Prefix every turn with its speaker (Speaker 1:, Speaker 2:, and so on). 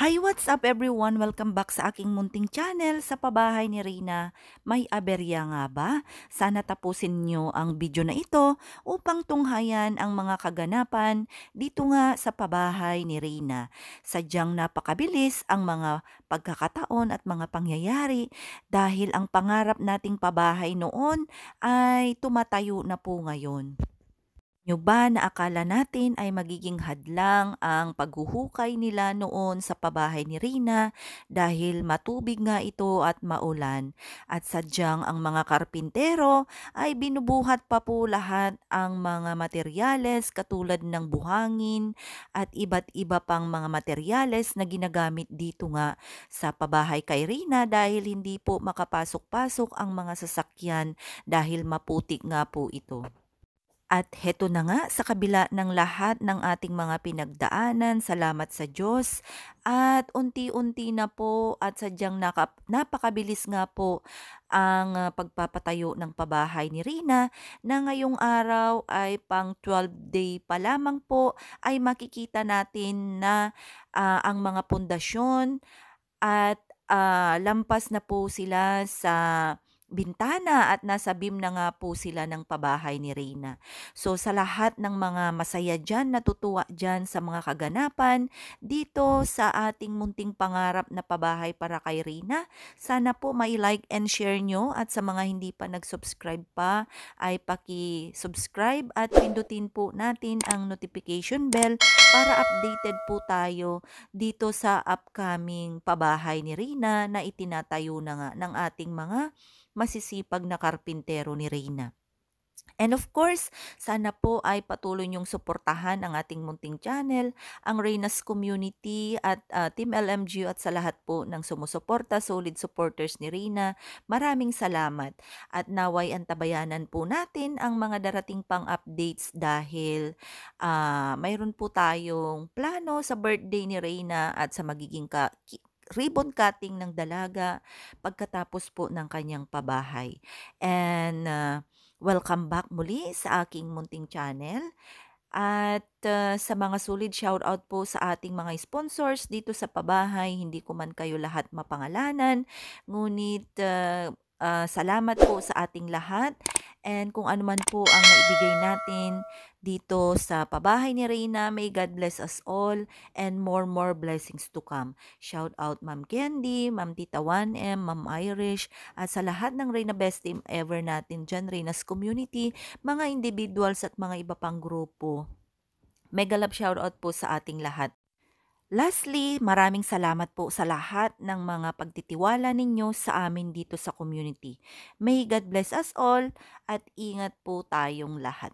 Speaker 1: Hi, what's up everyone? Welcome back sa aking munting channel sa pabahay ni Rina. May aberya nga ba? Sana tapusin nyo ang video na ito upang tunghayan ang mga kaganapan dito nga sa pabahay ni Rina. Sadyang napakabilis ang mga pagkakataon at mga pangyayari dahil ang pangarap nating pabahay noon ay tumatayo na po ngayon. Nyo ba na akala natin ay magiging hadlang ang paghuhukay nila noon sa pabahay ni Rina dahil matubig nga ito at maulan at sadyang ang mga karpintero ay binubuhat pa po lahat ang mga materyales katulad ng buhangin at iba't iba pang mga materyales na ginagamit dito nga sa pabahay kay Rina dahil hindi po makapasok-pasok ang mga sasakyan dahil maputik nga po ito. At heto na nga sa kabila ng lahat ng ating mga pinagdaanan, salamat sa Diyos at unti-unti na po at sadyang napakabilis nga po ang pagpapatayo ng pabahay ni Rina na ngayong araw ay pang 12 day pa lamang po ay makikita natin na ang mga pundasyon at lampas na po sila sa bintana at nasa beam na nga po sila ng pabahay ni Reyna. So sa lahat ng mga masaya dyan, natutuwa dyan sa mga kaganapan dito sa ating munting pangarap na pabahay para kay Reyna, sana po mai-like and share nyo at sa mga hindi pa nag-subscribe pa ay paki-subscribe at pindutin po natin ang notification bell para updated po tayo dito sa upcoming pabahay ni Reyna na itinatayo na nga ng ating mga masisipag na karpintero ni Reyna. And of course, sana po ay patuloy niyong suportahan ang ating munting channel, ang Reyna's community at Team LMG at sa lahat po ng sumusuporta, solid supporters ni Reyna. Maraming salamat at naway antabayanan po natin ang mga darating pang updates dahil mayroon po tayong plano sa birthday ni Reyna at sa magiging ribbon cutting ng dalaga pagkatapos po ng kanyang pabahay. And welcome back muli sa aking munting channel. At sa mga solid shoutout po sa ating mga sponsors dito sa pabahay, hindi ko man kayo lahat mapangalanan, ngunit salamat po sa ating lahat. And kung ano man po ang naibigay natin dito sa pabahay ni Reyna, may God bless us all and more blessings to come. Shout out Ma'am Candy, Ma'am Tita 1M, Ma'am Irish, at sa lahat ng Reyna Best Team ever natin dyan, Reyna's community, mga individuals at mga iba pang grupo. Mega love shoutout po sa ating lahat. Lastly, maraming salamat po sa lahat ng mga pagtitiwala ninyo sa amin dito sa community. May God bless us all at ingat po tayong lahat.